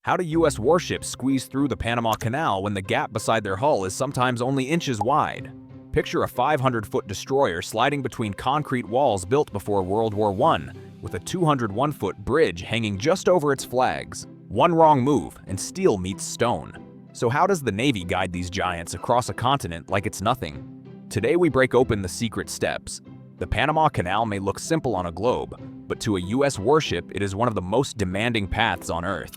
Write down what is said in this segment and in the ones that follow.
How do U.S. warships squeeze through the Panama Canal when the gap beside their hull is sometimes only inches wide? Picture a 500-foot destroyer sliding between concrete walls built before World War I, with a 201-foot bridge hanging just over its flags. One wrong move, and steel meets stone. So how does the Navy guide these giants across a continent like it's nothing? Today we break open the secret steps. The Panama Canal may look simple on a globe, but to a U.S. warship it is one of the most demanding paths on Earth.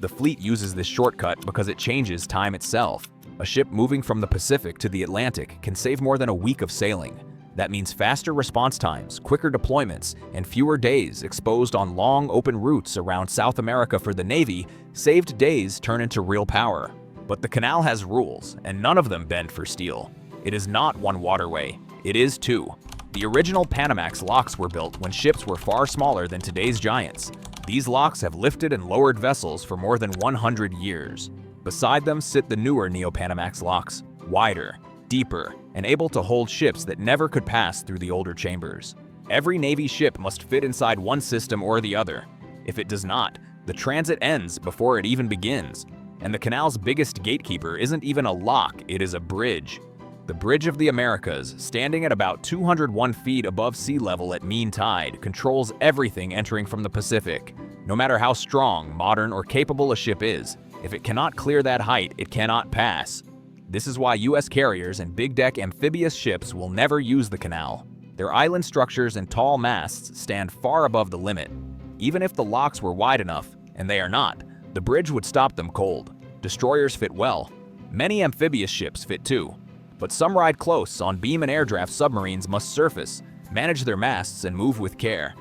The fleet uses this shortcut because it changes time itself. A ship moving from the Pacific to the Atlantic can save more than a week of sailing. That means faster response times, quicker deployments, and fewer days exposed on long, open routes around South America. For the Navy, saved days turn into real power. But the canal has rules, and none of them bend for steel. It is not one waterway, it is two. The original Panamax locks were built when ships were far smaller than today's giants. These locks have lifted and lowered vessels for more than 100 years. Beside them sit the newer Neo-Panamax locks, wider, deeper, and able to hold ships that never could pass through the older chambers. Every Navy ship must fit inside one system or the other. If it does not, the transit ends before it even begins. And the canal's biggest gatekeeper isn't even a lock, it is a bridge. The Bridge of the Americas, standing at about 201 feet above sea level at mean tide, controls everything entering from the Pacific. No matter how strong, modern, or capable a ship is, if it cannot clear that height, it cannot pass. This is why U.S. carriers and big-deck amphibious ships will never use the canal. Their island structures and tall masts stand far above the limit. Even if the locks were wide enough, and they are not, the bridge would stop them cold. Destroyers fit well. Many amphibious ships fit too. But some ride close. On beam and air draft submarines must surface, manage their masts, and move with care.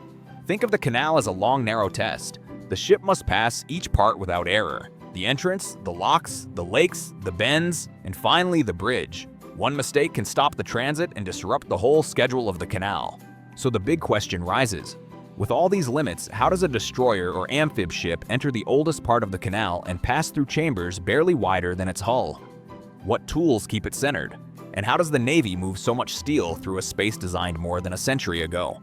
Think of the canal as a long, narrow test. The ship must pass each part without error. The entrance, the locks, the lakes, the bends, and finally the bridge. One mistake can stop the transit and disrupt the whole schedule of the canal. So the big question rises. With all these limits, how does a destroyer or amphib ship enter the oldest part of the canal and pass through chambers barely wider than its hull? What tools keep it centered? And how does the Navy move so much steel through a space designed more than a century ago?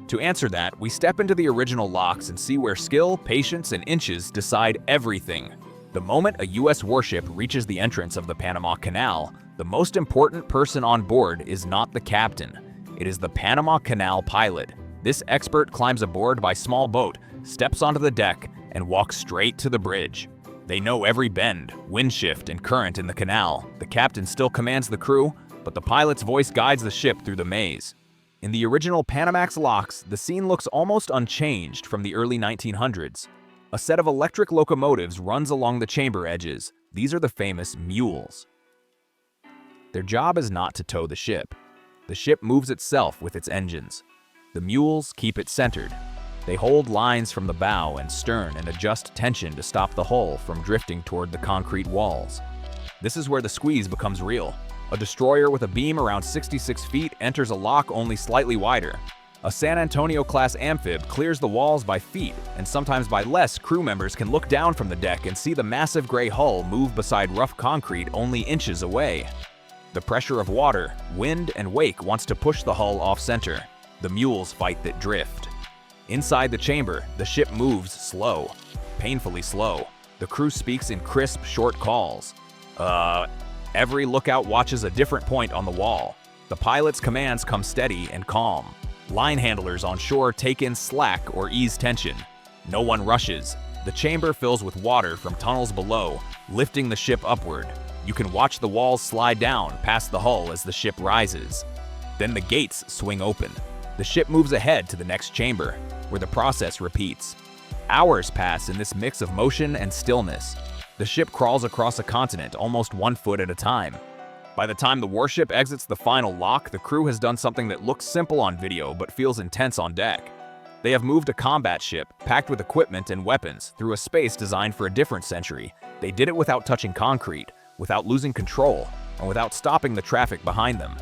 To answer that, we step into the original locks and see where skill, patience, and inches decide everything. The moment a U.S. warship reaches the entrance of the Panama Canal, the most important person on board is not the captain. It is the Panama Canal pilot. This expert climbs aboard by small boat, steps onto the deck, and walks straight to the bridge. They know every bend, wind shift, and current in the canal. The captain still commands the crew, but the pilot's voice guides the ship through the maze. In the original Panamax locks, the scene looks almost unchanged from the early 1900s. A set of electric locomotives runs along the chamber edges. These are the famous mules. Their job is not to tow the ship. The ship moves itself with its engines. The mules keep it centered. They hold lines from the bow and stern and adjust tension to stop the hull from drifting toward the concrete walls. This is where the squeeze becomes real. A destroyer with a beam around 66 feet enters a lock only slightly wider. A San Antonio-class amphib clears the walls by feet, and sometimes by less. Crew members can look down from the deck and see the massive gray hull move beside rough concrete only inches away. The pressure of water, wind, and wake wants to push the hull off-center. The mules fight that drift. Inside the chamber, the ship moves slow, painfully slow. The crew speaks in crisp, short calls. Every lookout watches a different point on the wall. The pilot's commands come steady and calm. Line handlers on shore take in slack or ease tension. No one rushes. The chamber fills with water from tunnels below, lifting the ship upward. You can watch the walls slide down past the hull as the ship rises. Then the gates swing open. The ship moves ahead to the next chamber, where the process repeats. Hours pass in this mix of motion and stillness. The ship crawls across a continent almost 1 foot at a time. By the time the warship exits the final lock, the crew has done something that looks simple on video but feels intense on deck. They have moved a combat ship, packed with equipment and weapons, through a space designed for a different century. They did it without touching concrete, without losing control, and without stopping the traffic behind them.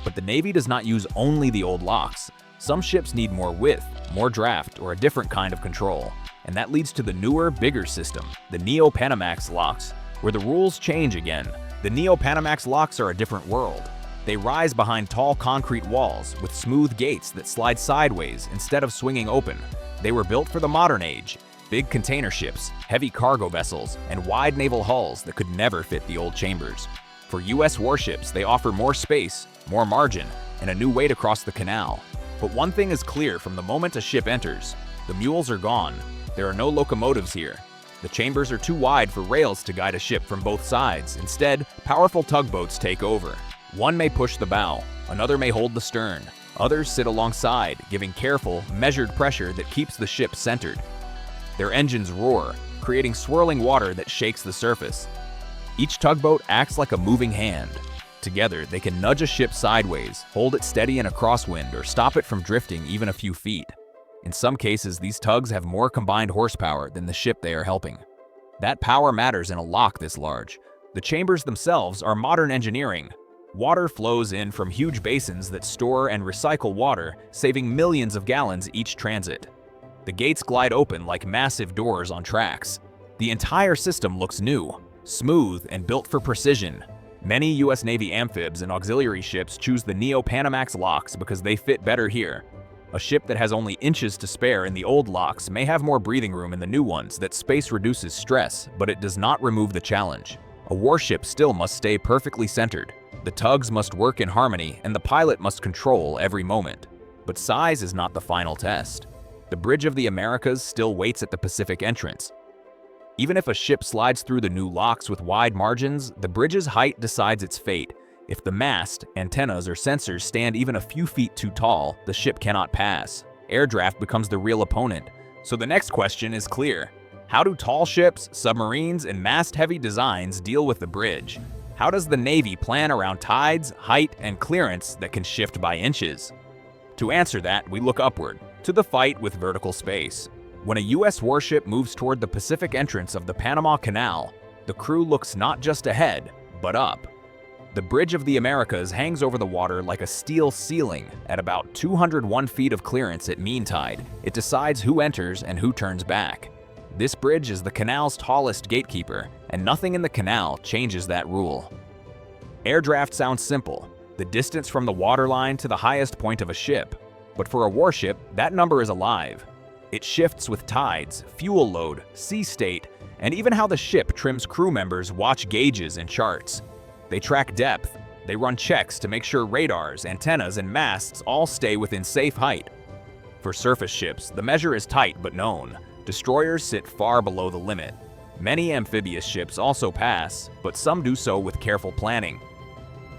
But the Navy does not use only the old locks. Some ships need more width, more draft, or a different kind of control. And that leads to the newer, bigger system, the Neo-Panamax locks, where the rules change again. The Neo-Panamax locks are a different world. They rise behind tall concrete walls with smooth gates that slide sideways instead of swinging open. They were built for the modern age. Big container ships, heavy cargo vessels, and wide naval hulls that could never fit the old chambers. For US warships, they offer more space, more margin, and a new way to cross the canal. But one thing is clear from the moment a ship enters: the mules are gone. There are no locomotives here. The chambers are too wide for rails to guide a ship from both sides. Instead, powerful tugboats take over. One may push the bow, another may hold the stern. Others sit alongside, giving careful, measured pressure that keeps the ship centered. Their engines roar, creating swirling water that shakes the surface. Each tugboat acts like a moving hand. Together, they can nudge a ship sideways, hold it steady in a crosswind, or stop it from drifting even a few feet. In some cases, these tugs have more combined horsepower than the ship they are helping. That power matters in a lock this large. The chambers themselves are modern engineering. Water flows in from huge basins that store and recycle water, saving millions of gallons each transit. The gates glide open like massive doors on tracks. The entire system looks new, smooth, and built for precision. Many US Navy amphibs and auxiliary ships choose the Neo-Panamax locks because they fit better here. A ship that has only inches to spare in the old locks may have more breathing room in the new ones. That space reduces stress, but it does not remove the challenge. A warship still must stay perfectly centered. The tugs must work in harmony, and the pilot must control every moment. But size is not the final test. The Bridge of the Americas still waits at the Pacific entrance. Even if a ship slides through the new locks with wide margins, the bridge's height decides its fate. If the mast, antennas, or sensors stand even a few feet too tall, the ship cannot pass. Air draft becomes the real opponent. So the next question is clear. How do tall ships, submarines, and mast-heavy designs deal with the bridge? How does the Navy plan around tides, height, and clearance that can shift by inches? To answer that, we look upward, to the fight with vertical space. When a US warship moves toward the Pacific entrance of the Panama Canal, the crew looks not just ahead, but up. The Bridge of the Americas hangs over the water like a steel ceiling. At about 201 feet of clearance at mean tide, it decides who enters and who turns back. This bridge is the canal's tallest gatekeeper, and nothing in the canal changes that rule. Air draft sounds simple, the distance from the waterline to the highest point of a ship. But for a warship, that number is alive. It shifts with tides, fuel load, sea state, and even how the ship trims crew members watch gauges and charts. They track depth. They run checks to make sure radars, antennas, and masts all stay within safe height. For surface ships, the measure is tight but known. Destroyers sit far below the limit. Many amphibious ships also pass, but some do so with careful planning.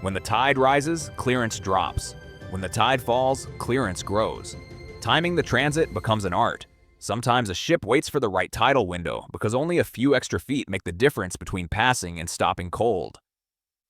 When the tide rises, clearance drops. When the tide falls, clearance grows. Timing the transit becomes an art. Sometimes a ship waits for the right tidal window because only a few extra feet make the difference between passing and stopping cold.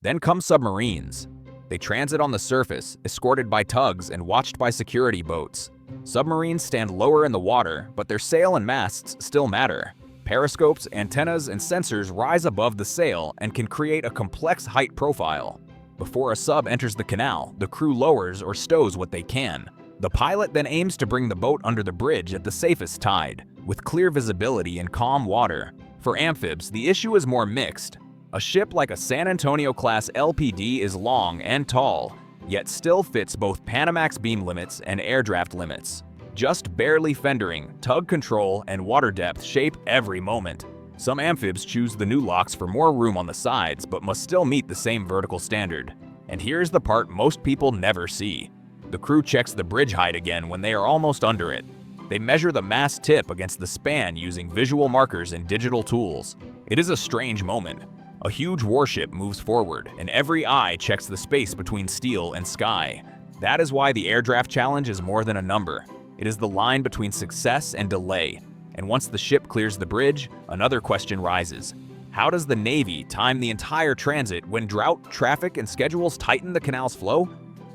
Then come submarines. They transit on the surface, escorted by tugs and watched by security boats. Submarines stand lower in the water, but their sail and masts still matter. Periscopes, antennas, and sensors rise above the sail and can create a complex height profile. Before a sub enters the canal, the crew lowers or stows what they can. The pilot then aims to bring the boat under the bridge at the safest tide, with clear visibility and calm water. For amphibs, the issue is more mixed. A ship like a San Antonio-class LPD is long and tall, yet still fits both Panamax beam limits and air draft limits. Just barely fendering, tug control, and water depth shape every moment. Some amphibs choose the new locks for more room on the sides, but must still meet the same vertical standard. And here's the part most people never see. The crew checks the bridge height again when they are almost under it. They measure the mast tip against the span using visual markers and digital tools. It is a strange moment. A huge warship moves forward, and every eye checks the space between steel and sky. That is why the air draft challenge is more than a number. It is the line between success and delay. And once the ship clears the bridge, another question rises. How does the Navy time the entire transit when drought, traffic, and schedules tighten the canal's flow?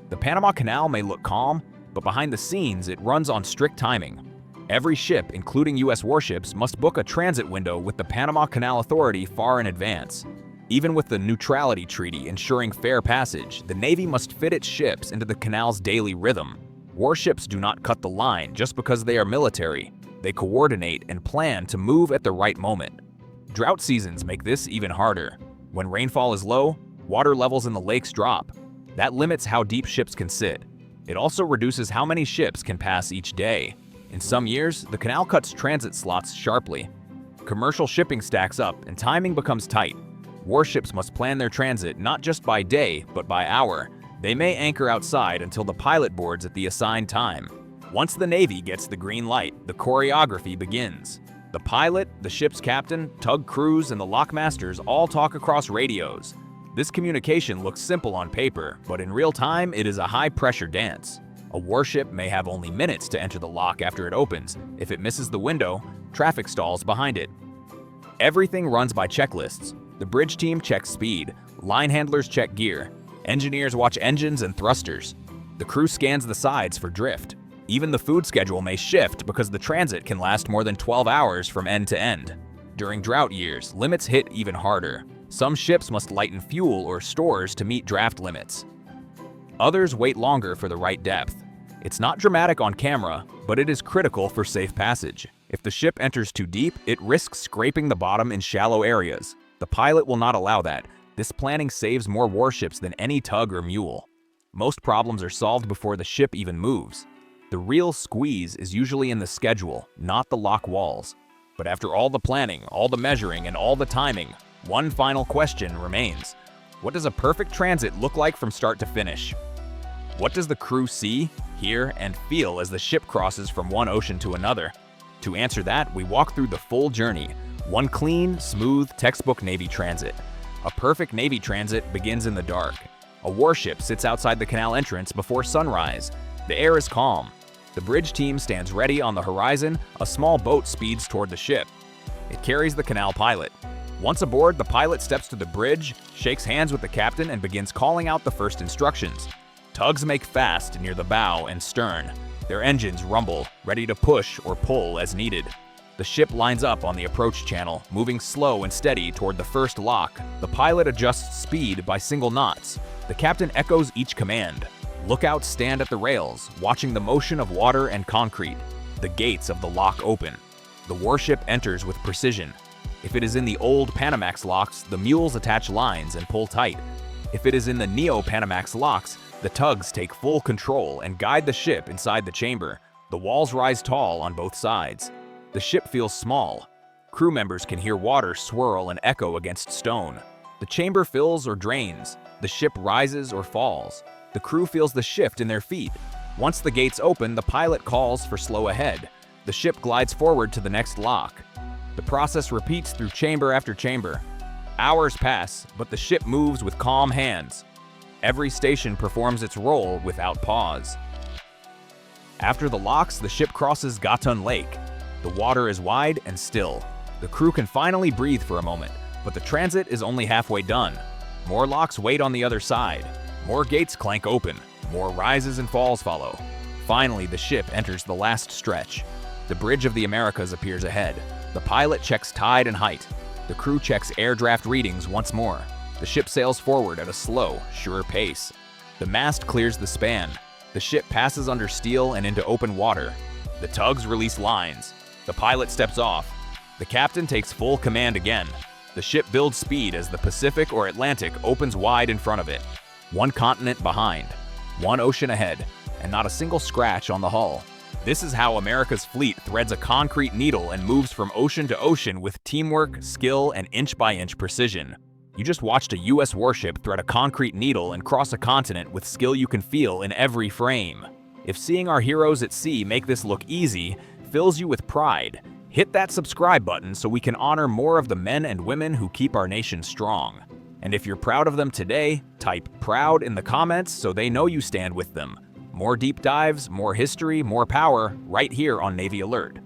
The Panama Canal may look calm, but behind the scenes it runs on strict timing. Every ship, including US warships, must book a transit window with the Panama Canal Authority far in advance. Even with the Neutrality Treaty ensuring fair passage, the Navy must fit its ships into the canal's daily rhythm. Warships do not cut the line just because they are military. They coordinate and plan to move at the right moment. Drought seasons make this even harder. When rainfall is low, water levels in the lakes drop. That limits how deep ships can sit. It also reduces how many ships can pass each day. In some years, the canal cuts transit slots sharply. Commercial shipping stacks up and timing becomes tight. Warships must plan their transit not just by day, but by hour. They may anchor outside until the pilot boards at the assigned time. Once the Navy gets the green light, the choreography begins. The pilot, the ship's captain, tug crews, and the lockmasters all talk across radios. This communication looks simple on paper, but in real time, it is a high-pressure dance. A warship may have only minutes to enter the lock after it opens. If it misses the window, traffic stalls behind it. Everything runs by checklists. The bridge team checks speed, line handlers check gear, engineers watch engines and thrusters. The crew scans the sides for drift. Even the food schedule may shift because the transit can last more than 12 hours from end to end. During drought years, limits hit even harder. Some ships must lighten fuel or stores to meet draft limits. Others wait longer for the right depth. It's not dramatic on camera, but it is critical for safe passage. If the ship enters too deep, it risks scraping the bottom in shallow areas. The pilot will not allow that. This planning saves more warships than any tug or mule. Most problems are solved before the ship even moves. The real squeeze is usually in the schedule, not the lock walls. But after all the planning, all the measuring, and all the timing, one final question remains. What does a perfect transit look like from start to finish? What does the crew see, hear, and feel as the ship crosses from one ocean to another? To answer that, we walk through the full journey. One clean, smooth, textbook Navy transit. A perfect Navy transit begins in the dark. A warship sits outside the canal entrance before sunrise. The air is calm. The bridge team stands ready on the horizon. A small boat speeds toward the ship. It carries the canal pilot. Once aboard, the pilot steps to the bridge, shakes hands with the captain, and begins calling out the first instructions. Tugs make fast near the bow and stern. Their engines rumble, ready to push or pull as needed. The ship lines up on the approach channel, moving slow and steady toward the first lock. The pilot adjusts speed by single knots. The captain echoes each command. Lookouts stand at the rails, watching the motion of water and concrete. The gates of the lock open. The warship enters with precision. If it is in the old Panamax locks, the mules attach lines and pull tight. If it is in the neo-Panamax locks, the tugs take full control and guide the ship inside the chamber. The walls rise tall on both sides. The ship feels small. Crew members can hear water swirl and echo against stone. The chamber fills or drains. The ship rises or falls. The crew feels the shift in their feet. Once the gates open, the pilot calls for slow ahead. The ship glides forward to the next lock. The process repeats through chamber after chamber. Hours pass, but the ship moves with calm hands. Every station performs its role without pause. After the locks, the ship crosses Gatun Lake. The water is wide and still. The crew can finally breathe for a moment, but the transit is only halfway done. More locks wait on the other side. More gates clank open. More rises and falls follow. Finally, the ship enters the last stretch. The Bridge of the Americas appears ahead. The pilot checks tide and height. The crew checks air draft readings once more. The ship sails forward at a slow, sure pace. The mast clears the span. The ship passes under steel and into open water. The tugs release lines. The pilot steps off. The captain takes full command again. The ship builds speed as the Pacific or Atlantic opens wide in front of it. One continent behind, one ocean ahead, and not a single scratch on the hull. This is how America's fleet threads a concrete needle and moves from ocean to ocean with teamwork, skill, and inch-by-inch precision. You just watched a US warship thread a concrete needle and cross a continent with skill you can feel in every frame. If seeing our heroes at sea make this look easy fills you with pride, hit that subscribe button so we can honor more of the men and women who keep our nation strong. And if you're proud of them today, type "proud" in the comments so they know you stand with them. More deep dives, more history, more power, right here on Navy Alert.